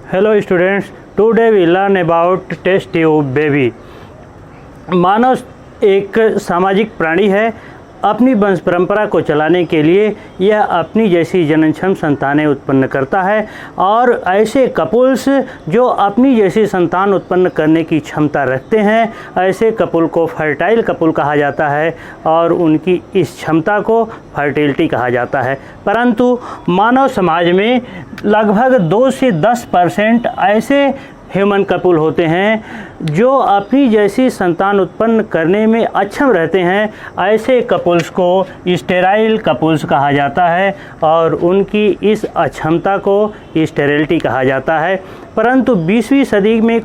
Hello students, today we learn about test tube baby. मानव एक सामाजिक प्राणी है। अपनी वंश परंपरा को चलाने के लिए यह अपनी जैसी जननक्षम संतानें उत्पन्न करता है और ऐसे कपुल्स जो अपनी जैसी संतान उत्पन्न करने की क्षमता रखते हैं, ऐसे कपुल को फर्टाइल कपुल कहा जाता है और उनकी इस क्षमता को फर्टिलिटी कहा जाता है। परंतु मानव समाज में लगभग 2 से 10% ऐसे ह्यूमन कपुल होते हैं जो अपनी जैसी संतान उत्पन्न करने में अक्षम रहते हैं। ऐसे कपुल्स को स्टेराइल कपुल्स कहा जाता है और उनकी इस अक्षमता को स्टेरिलिटी कहा जाता है। परंतु 20वीं सदी में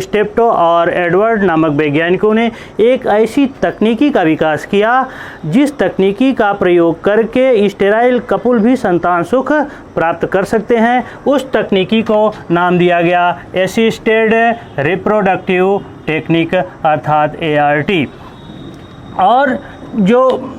स्टेप्टो और एडवर्ड नामक वैज्ञानिकों ने एक ऐसी तकनीकी का विकास किया जिस तकनीकी का प्रयोग करके स्टेराइल कपुल भी संतान सुख प्राप्त कर सकते हैं। उस तकनीकी को नाम दिया गया असिस्टेड रिप्रोडक्टिव टेक्निक अर्थात ART। और जो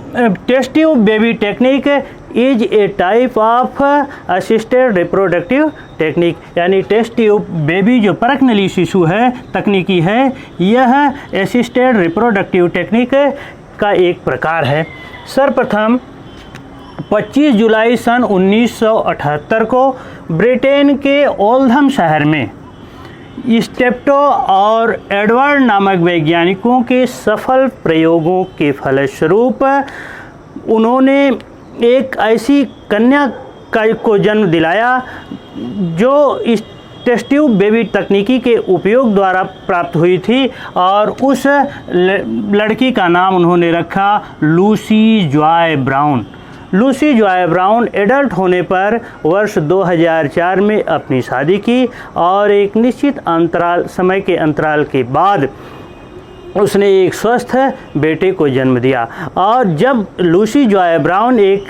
test tube baby technique is a type of assisted reproductive technique, यानी टेस्ट ट्यूब बेबी जो परकनली शिशु है तकनीकी है, यह असिस्टेड रिप्रोडक्टिव टेक्निक का एक प्रकार है। सर्वप्रथम 25 जुलाई सन 1978 को ब्रिटेन के ओल्धम शहर में स्टेप्टो और एडवर्ड नामक वैज्ञानिकों के सफल प्रयोगों के फलस्वरूप उन्होंने एक ऐसी कन्या को जन्म दिलाया जो इस टेस्ट ट्यूब बेबी तकनीकी के उपयोग द्वारा प्राप्त हुई थी और उस लड़की का नाम उन्होंने रखा Lucy Joy brown. Lucy Joy brown adult होने पर वर्ष 2004 में अपनी शादी की और एक निश्चित समय के अंतराल के बाद उसने एक स्वस्थ बेटे को जन्म दिया। और जब लूसी जॉय ब्राउन एक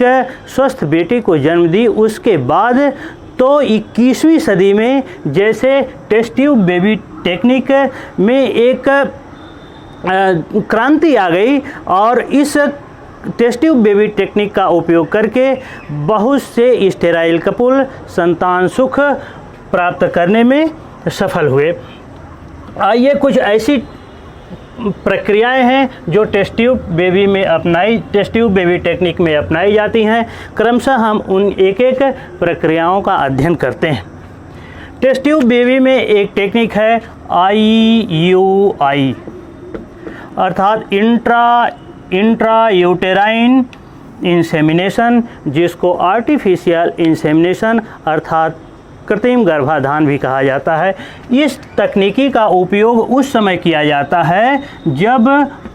स्वस्थ बेटे को जन्म दी, उसके बाद तो 21वीं सदी में जैसे टेस्ट ट्यूब बेबी टेक्निक में एक क्रांति आ गई और इस टेस्ट ट्यूब बेबी टेक्निक का उपयोग करके बहुत से स्टेराइल कपुल संतान सुख प्राप्त करने में सफल हुए। आइए कुछ ऐसी प्रक्रियाएं हैं जो टेस्ट ट्यूब बेबी टेक्निक में अपनाई जाती हैं। क्रमशः हम उन एक एक प्रक्रियाओं का अध्ययन करते हैं। टेस्ट ट्यूब बेबी में एक टेक्निक है IUI अर्थात इंट्रा यूटेराइन इंसेमिनेशन, जिसको आर्टिफिशियल इंसेमिनेशन अर्थात कृत्रिम गर्भाधान भी कहा जाता है। इस तकनीकी का उपयोग उस समय किया जाता है जब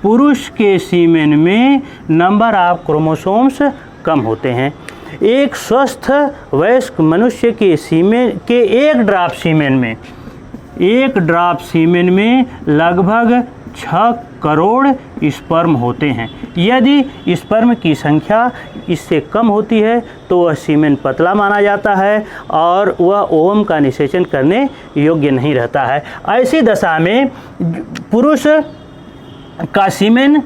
पुरुष के सीमेन में नंबर ऑफ क्रोमोसोम्स कम होते हैं। एक स्वस्थ वयस्क मनुष्य के सीमेन के एक ड्रॉप सीमेन में लगभग 6 करोड़ स्पर्म होते हैं। यदि स्पर्म की संख्या इससे कम होती है तो वह सीमेन पतला माना जाता है और वह ओवम का निषेचन करने योग्य नहीं रहता है। ऐसी दशा में पुरुष का सीमेन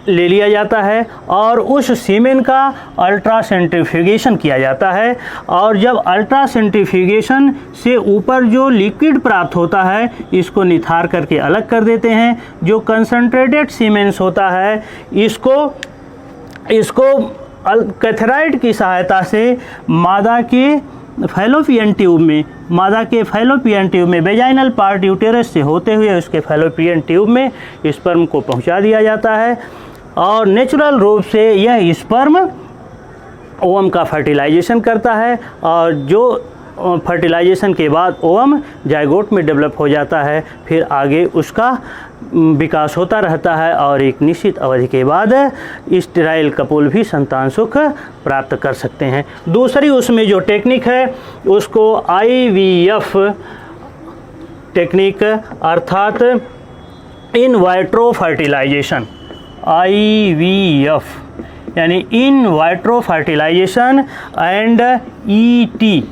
ले लिया जाता है और उस सीमेन का अल्ट्रासेंट्रीफ्यूगेशन किया जाता है और जब अल्ट्रासेंट्रीफ्यूगेशन से ऊपर जो लिक्विड प्राप्त होता है इसको निथार करके अलग कर देते हैं। जो कंसंट्रेटेड सीमेंस होता है इसको कैथेराइड की सहायता से मादा के फैलोपियन ट्यूब में वेजाइनल पार्ट यूटेरस से होते हुए उसके फैलोपियन ट्यूब में स्पर्म को पहुंचा दिया जाता है और नेचुरल रूप से यह स्पर्म ओवम का फर्टिलाइजेशन करता है और जो फर्टिलाइजेशन के बाद ओवम जाइगोट में डेवलप हो जाता है। फिर आगे उसका विकास होता रहता है और एक निश्चित अवधि के बाद स्टेराइल कपुल भी संतान सुख प्राप्त कर सकते हैं। दूसरी उसमें जो टेक्निक है उसको IVF टेक्निक अर्थात इन वाइट्रो फर्टिलाइजेशन, IVF यानी in vitro fertilisation and ET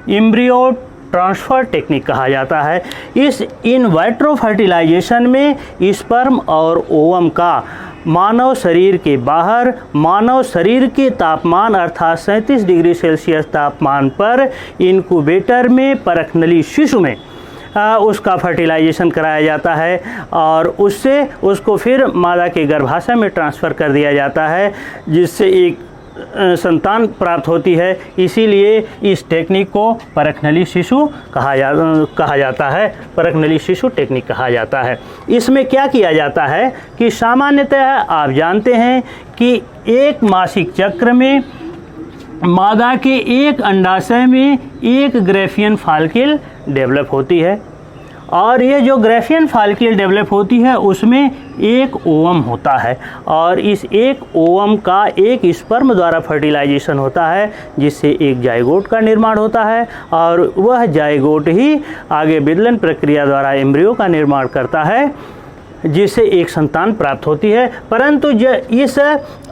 embryo transfer technique कहा जाता है। इस इन वाइट्रो फर्टिलाइजेशन में स्पर्म और ओवम का मानव शरीर के बाहर मानव शरीर के तापमान अर्थात 37 डिग्री सेल्सियस तापमान पर इनक्यूबेटर में परखनली शिशु में उसका फर्टिलाइजेशन कराया जाता है और उससे उसको फिर मादा के गर्भाशय में ट्रांसफ़र कर दिया जाता है, जिससे एक संतान प्राप्त होती है। इसीलिए इस टेक्निक को परखनली शिशु कहा जाता है। परखनली शिशु टेक्निक कहा जाता है। इसमें क्या किया जाता है कि सामान्यतः आप जानते हैं कि एक मासिक चक्र में मादा के एक अंडाशय में एक ग्रेफियन फॉलिकल डेवलप होती है और ये जो ग्रेफियन फॉलिकल डेवलप होती है उसमें एक ओवम होता है और इस एक ओवम का एक स्पर्म द्वारा फर्टिलाइजेशन होता है, जिससे एक जाइगोट का निर्माण होता है और वह जाइगोट ही आगे विदलन प्रक्रिया द्वारा एम्ब्रियो का निर्माण करता है, जिससे एक संतान प्राप्त होती है। परंतु इस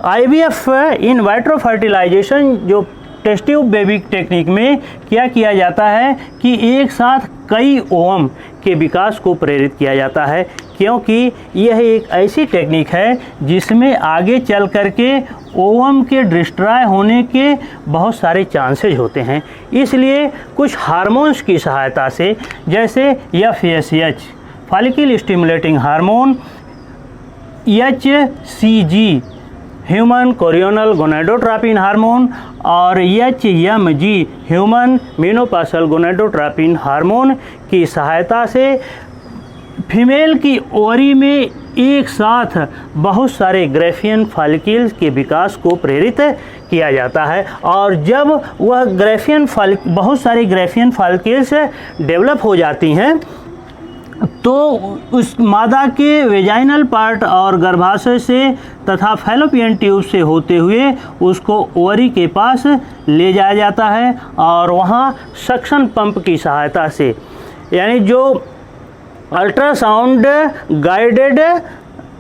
IVF इन वाइट्रो फर्टिलाइजेशन जो टेस्ट ट्यूब बेबी टेक्निक में क्या किया जाता है कि एक साथ कई ओवम के विकास को प्रेरित किया जाता है, क्योंकि यह एक ऐसी टेक्निक है जिसमें आगे चल कर के ओवम के डिस्ट्रॉय होने के बहुत सारे चांसेज होते हैं। इसलिए कुछ हार्मोन्स की सहायता से, जैसे FSH follicle stimulating hormone, HCG human chorionic gonadotropin hormone और HMG human menopausal gonadotropin hormone की सहायता से फीमेल की ओवरी में एक साथ बहुत सारे ग्रेफियन फॉलिकल्स के विकास को प्रेरित किया जाता है और जब वह बहुत सारे ग्रेफियन फॉलिकल्स डेवलप हो जाती हैं तो उस मादा के वेजाइनल पार्ट और गर्भाशय से तथा फैलोपियन ट्यूब से होते हुए उसको ओवरी के पास ले जाया जाता है और वहाँ सक्शन पंप की सहायता से, यानी जो अल्ट्रासाउंड गाइडेड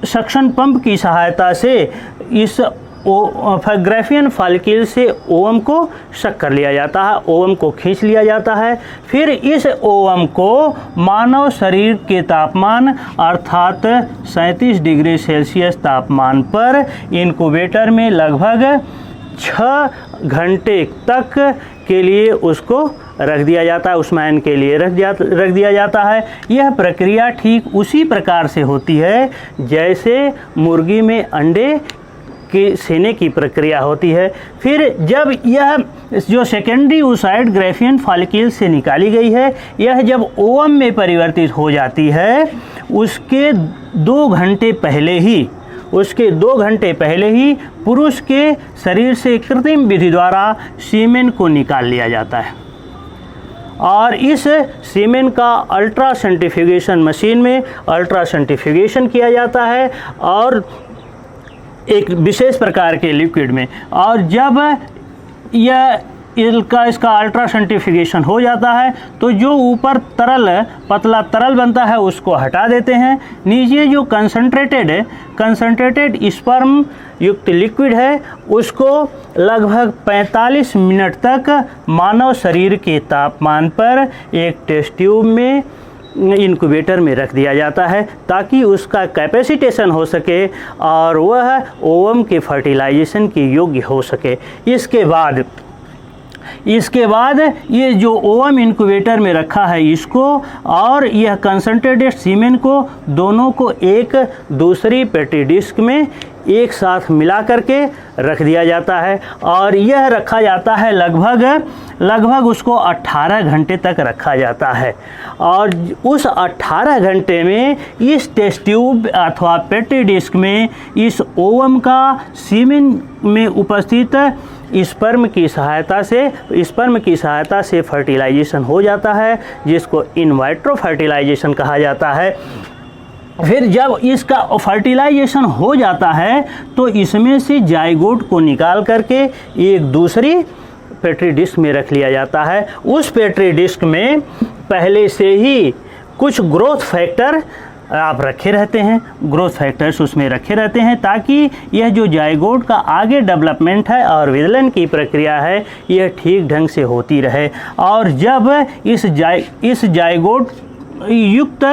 सक्शन पंप की सहायता से इस ग्रेफियन फॉलिकल से ओवम को शक कर लिया जाता है, ओवम को खींच लिया जाता है। फिर इस ओवम को मानव शरीर के तापमान अर्थात 37 डिग्री सेल्सियस तापमान पर इनक्यूबेटर में लगभग 6 घंटे तक के लिए उसको रख दिया जाता है, उस्माइन के लिए रख दिया जाता है। यह प्रक्रिया ठीक उसी प्रकार से होती है जैसे मुर्गी में अंडे के सेने की प्रक्रिया होती है। फिर जब यह जो सेकेंडरी oocyte ग्रेफियन फॉलिकल से निकाली गई है, यह जब ओवम में परिवर्तित हो जाती है उसके 2 घंटे पहले ही पुरुष के शरीर से कृत्रिम विधि द्वारा सीमेन को निकाल लिया जाता है और इस सीमेन का अल्ट्रा सेंट्रीफ्यूगेशन मशीन में अल्ट्रा सेंट्रीफ्यूगेशन किया जाता है और एक विशेष प्रकार के लिक्विड में, और जब इसका अल्ट्रा सेंट्रीफ्यूगेशन हो जाता है तो जो ऊपर पतला तरल बनता है उसको हटा देते हैं। नीचे जो कंसंट्रेटेड स्पर्म युक्त लिक्विड है उसको लगभग 45 मिनट तक मानव शरीर के तापमान पर एक टेस्ट ट्यूब में इनक्यूबेटर में रख दिया जाता है ताकि उसका कैपेसिटेशन हो सके और वह ओवम के फर्टिलाइजेशन के योग्य हो सके। इसके बाद ये जो ओवम इनक्यूबेटर में रखा है इसको और यह कंसंट्रेटेड सीमेन को दोनों को एक दूसरी पेट्री डिस्क में एक साथ मिला करके रख दिया जाता है और यह रखा जाता है लगभग उसको 18 घंटे तक रखा जाता है और उस 18 घंटे में इस टेस्ट ट्यूब अथवा पेट्री डिस्क में इस ओवम का सीमेन में उपस्थित स्पर्म की सहायता से फर्टिलाइजेशन हो जाता है, जिसको इन वाइट्रो फर्टिलाइजेशन कहा जाता है। फिर जब इसका फर्टिलाइजेशन हो जाता है तो इसमें से जाइगोट को निकाल करके एक दूसरी पेट्री डिस्क में रख लिया जाता है। उस पेट्री डिस्क में पहले से ही कुछ ग्रोथ फैक्टर आप रखे रहते हैं, ग्रोथ फैक्टर्स उसमें रखे रहते हैं ताकि यह जो जाइगोट का आगे डेवलपमेंट है और विदलन की प्रक्रिया है यह ठीक ढंग से होती रहे। और जब इस जाइगोट युक्त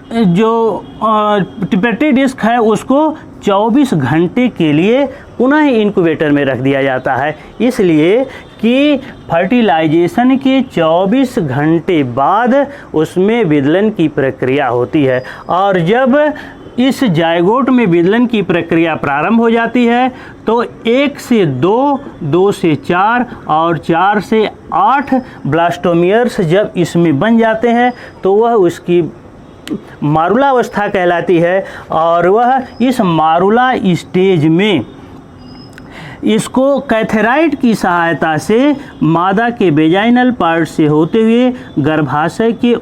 जो पेट्री डिस्क है उसको 24 घंटे के लिए पुनः इंक्यूबेटर में रख दिया जाता है, इसलिए कि फर्टिलाइजेशन के 24 घंटे बाद उसमें विदलन की प्रक्रिया होती है। और जब इस जायगोट में विदलन की प्रक्रिया प्रारंभ हो जाती है तो 1 से 2, 2 से 4 और 4 से 8 ब्लास्टोमियर्स जब इसमें बन जाते हैं तो वह उसकी मारुला अवस्था कहलाती है। और वह इस मारुला स्टेज में इसको कैथेराइड की सहायता से मादा के वेजाइनल पार्ट से होते हुए गर्भाशय के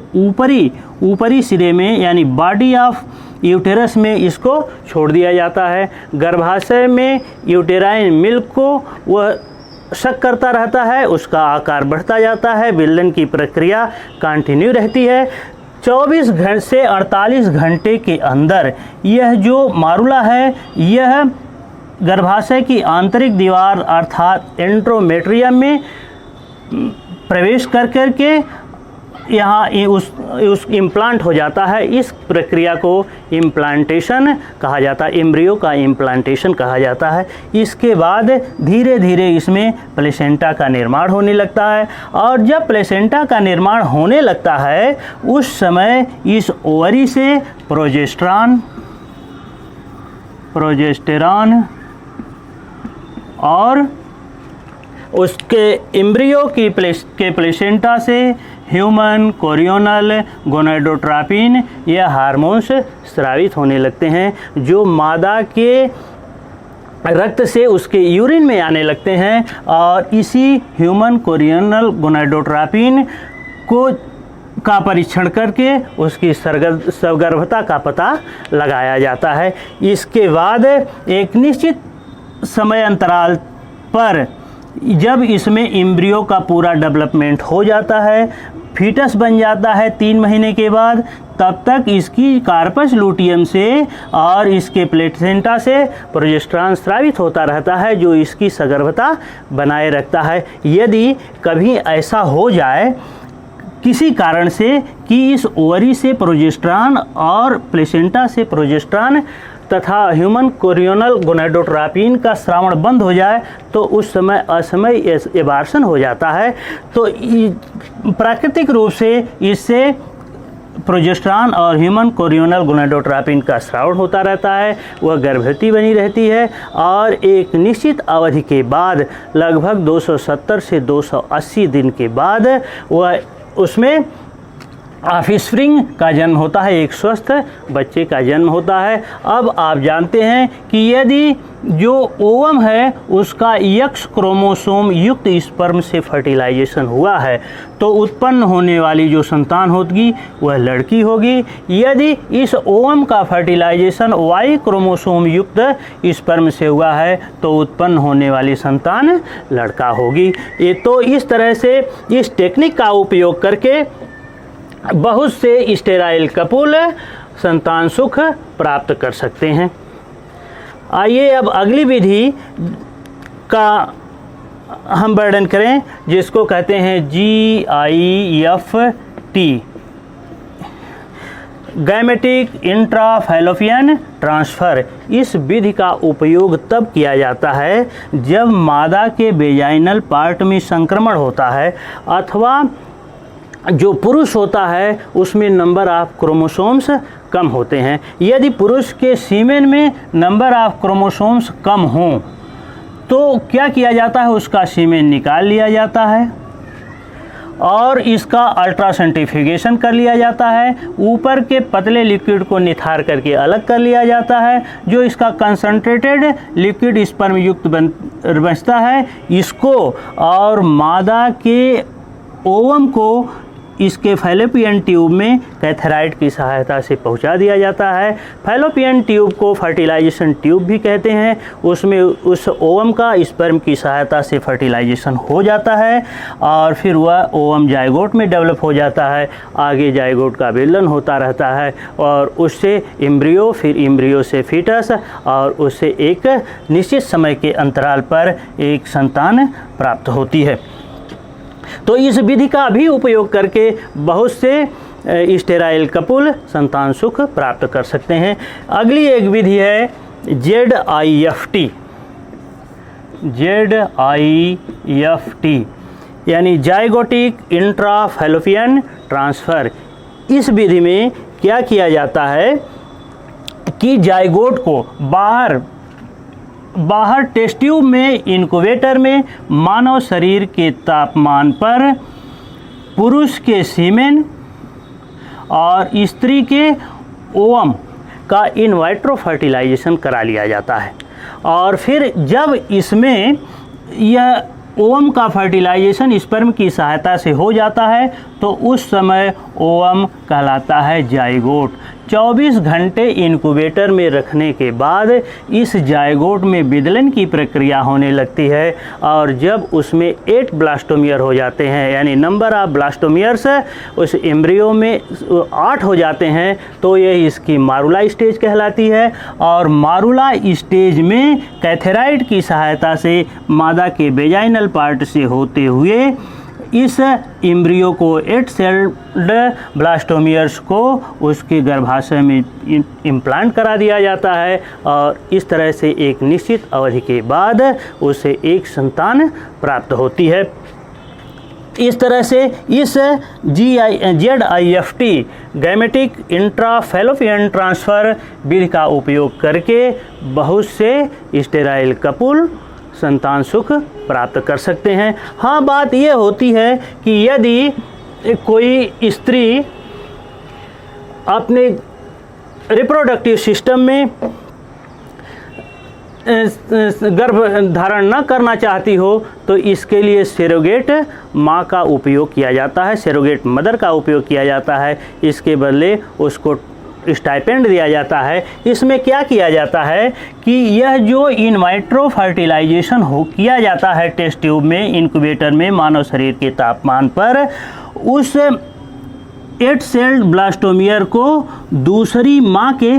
ऊपरी सिरे में यानी बॉडी ऑफ यूटेरस में इसको छोड़ दिया जाता है। गर्भाशय में यूटेराइन मिल्क को वह शक करता रहता है, उसका आकार बढ़ता जाता है, विदलन की प्रक्रिया कंटिन्यू रहती है। 24 घंटे से 48 घंटे के अंदर यह जो मारुला है यह गर्भाशय की आंतरिक दीवार अर्थात एंट्रोमेट्रियम में प्रवेश कर के यहाँ उस इम्प्लांट हो जाता है। इस प्रक्रिया को इम्प्लांटेशन कहा जाता है, एम्ब्रियो का इम्प्लांटेशन कहा जाता है। इसके बाद धीरे धीरे इसमें प्लेसेंटा का निर्माण होने लगता है और जब प्लेसेंटा का निर्माण होने लगता है उस समय इस ओवरी से प्रोजेस्टेरॉन और उसके एम्ब्रियो के प्लेसेंटा से ह्यूमन कोरियोनल गोनाडोट्रोपिन यह हार्मोन्स स्रावित होने लगते हैं जो मादा के रक्त से उसके यूरिन में आने लगते हैं और इसी ह्यूमन कोरियोनल गोनाडोट्रोपिन का परीक्षण करके उसकी सगर्भता का पता लगाया जाता है। इसके बाद एक निश्चित समय अंतराल पर जब इसमें एम्ब्रियो का पूरा डेवलपमेंट हो जाता है, फीटस बन जाता है 3 महीने के बाद, तब तक इसकी कार्पस लूटियम से और इसके प्लेसेंटा से प्रोजेस्टेरॉन स्रावित होता रहता है जो इसकी सगर्भता बनाए रखता है। यदि कभी ऐसा हो जाए किसी कारण से कि इस ओवरी से प्रोजेस्टेरॉन और प्लेसेंटा से प्रोजेस्टेरॉन तथा ह्यूमन कोरियोनल गोनाडोट्रोपिन का स्रावण बंद हो जाए तो उस समय असमय एबार्शन हो जाता है। तो प्राकृतिक रूप से इससे प्रोजेस्टेरॉन और ह्यूमन कोरियोनल गोनाडोट्रोपिन का स्रावण होता रहता है, वह गर्भवती बनी रहती है और एक निश्चित अवधि के बाद लगभग 270 से 280 दिन के बाद वह उसमें ऑफस्प्रिंग का जन्म होता है, एक स्वस्थ बच्चे का जन्म होता है। अब आप जानते हैं कि यदि जो ओवम है उसका X क्रोमोसोम युक्त स्पर्म से फर्टिलाइजेशन हुआ है तो उत्पन्न होने वाली जो संतान होगी वह लड़की होगी। यदि इस ओवम का फर्टिलाइजेशन Y क्रोमोसोम युक्त स्पर्म से हुआ है तो उत्पन्न होने वाली संतान लड़का होगी। ये तो इस तरह से इस टेक्निक का उपयोग करके बहुत से स्टेराइल कपुल संतान सुख प्राप्त कर सकते हैं। आइए अब अगली विधि का हम वर्णन करें जिसको कहते हैं GIFT, गैमेटिक इंट्राफैलोपियन ट्रांसफ़र। इस विधि का उपयोग तब किया जाता है जब मादा के वेजाइनल पार्ट में संक्रमण होता है अथवा जो पुरुष होता है उसमें नंबर ऑफ क्रोमोसोम्स कम होते हैं। यदि पुरुष के सीमेन में नंबर ऑफ क्रोमोसोम्स कम हों तो क्या किया जाता है, उसका सीमेन निकाल लिया जाता है और इसका अल्ट्रासेंट्रीफ्यूगेशन कर लिया जाता है। ऊपर के पतले लिक्विड को निथार करके अलग कर लिया जाता है। जो इसका कंसंट्रेटेड लिक्विड स्पर्म युक्त बचता है इसको और मादा के ओवम को इसके फैलोपियन ट्यूब में कैथेराइड की सहायता से पहुंचा दिया जाता है। फैलोपियन ट्यूब को फर्टिलाइजेशन ट्यूब भी कहते हैं। उसमें उस ओवम का स्पर्म की सहायता से फर्टिलाइजेशन हो जाता है और फिर वह ओवम जायगोट में डेवलप हो जाता है। आगे जायगोट का विलयन होता रहता है और उससे एम्ब्रियो, फिर एम्ब्रियो से फीटस और उससे एक निश्चित समय के अंतराल पर एक संतान प्राप्त होती है। तो इस विधि का भी उपयोग करके बहुत से स्टेराइल कपुल संतान सुख प्राप्त कर सकते हैं। अगली एक विधि है ZIFT, यानी जाइगोटिक इंट्राफैलोपियन ट्रांसफ़र। इस विधि में क्या किया जाता है कि जाइगोट को बाहर टेस्ट ट्यूब में इनक्यूबेटर में मानव शरीर के तापमान पर पुरुष के सीमेन और स्त्री के ओवम का इन वाइट्रो फर्टिलाइजेशन करा लिया जाता है। और फिर जब इसमें यह ओवम का फर्टिलाइजेशन स्पर्म की सहायता से हो जाता है तो उस समय ओवम कहलाता है जाइगोट। 24 घंटे इनक्यूबेटर में रखने के बाद इस जाइगोट में विदलन की प्रक्रिया होने लगती है और जब उसमें 8 ब्लास्टोमियर हो जाते हैं, यानी नंबर ऑफ ब्लास्टोमियर्स उस एम्ब्रियो में 8 हो जाते हैं, तो यह इसकी मारुला स्टेज कहलाती है। और मारुला स्टेज में कैथेराइड की सहायता से मादा के वेजाइनल पार्ट से होते हुए इस एम्ब्रियो को 8 सेल्ड ब्लास्टोमियर्स को उसके गर्भाशय में इम्प्लांट करा दिया जाता है और इस तरह से एक निश्चित अवधि के बाद उसे एक संतान प्राप्त होती है। इस तरह से इस ZIFT गैमेटिक इंट्राफैलोपियन ट्रांसफ़र विधि का उपयोग करके बहुत से स्टेराइल कपुल संतान सुख प्राप्त कर सकते हैं। हाँ, बात यह होती है कि यदि कोई स्त्री अपने रिप्रोडक्टिव सिस्टम में गर्भ धारण न करना चाहती हो तो इसके लिए सरोगेट माँ का उपयोग किया जाता है, सरोगेट मदर का उपयोग किया जाता है। इसके बदले उसको स्टाइपेंड दिया जाता है। इसमें क्या किया जाता है कि यह जो इन वाइट्रो फर्टिलाइजेशन किया जाता है टेस्ट ट्यूब में इनक्यूबेटर में मानव शरीर के तापमान पर, उस 8 सेल्ड ब्लास्टोमियर को दूसरी माँ के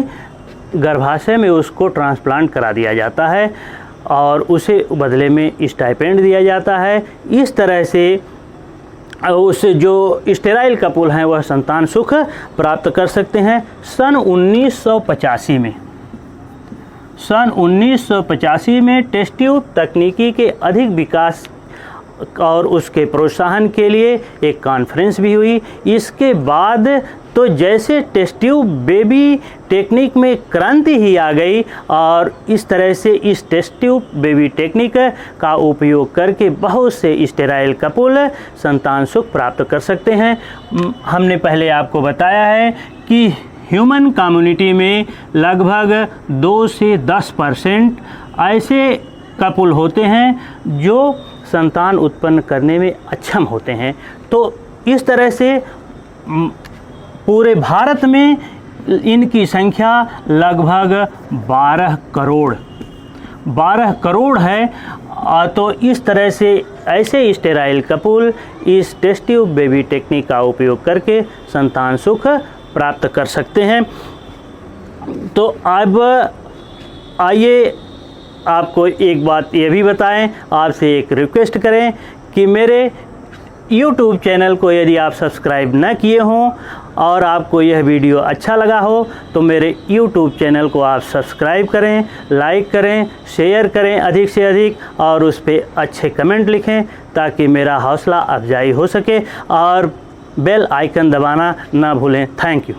गर्भाशय में उसको ट्रांसप्लांट करा दिया जाता है और उसे बदले में स्टाइपेंड दिया जाता है। इस तरह से उस जो स्टेराइल कपुल हैं वह संतान सुख प्राप्त कर सकते हैं। सन 1985 में टेस्ट ट्यूब तकनीकी के अधिक विकास और उसके प्रोत्साहन के लिए एक कॉन्फ्रेंस भी हुई। इसके बाद तो जैसे टेस्ट ट्यूब बेबी टेक्निक में क्रांति ही आ गई और इस तरह से इस टेस्ट ट्यूब बेबी टेक्निक का उपयोग करके बहुत से स्टेराइल कपुल संतान सुख प्राप्त कर सकते हैं। हमने पहले आपको बताया है कि ह्यूमन कम्युनिटी में लगभग 2 से 10% ऐसे कपुल होते हैं जो संतान उत्पन्न करने में अक्षम होते हैं। तो इस तरह से पूरे भारत में इनकी संख्या लगभग 12 करोड़ है। तो इस तरह से ऐसे स्टेराइल कपुल इस टेस्ट ट्यूब बेबी टेक्निक का उपयोग करके संतान सुख प्राप्त कर सकते हैं। तो अब आइए आपको एक बात ये भी बताएं, आपसे एक रिक्वेस्ट करें कि मेरे YouTube चैनल को यदि आप सब्सक्राइब न किए हों और आपको यह वीडियो अच्छा लगा हो तो मेरे YouTube चैनल को आप सब्सक्राइब करें, लाइक करें, शेयर करें अधिक से अधिक और उस पर अच्छे कमेंट लिखें ताकि मेरा हौसला अफजाई हो सके और बेल आइकन दबाना ना भूलें। Thank you.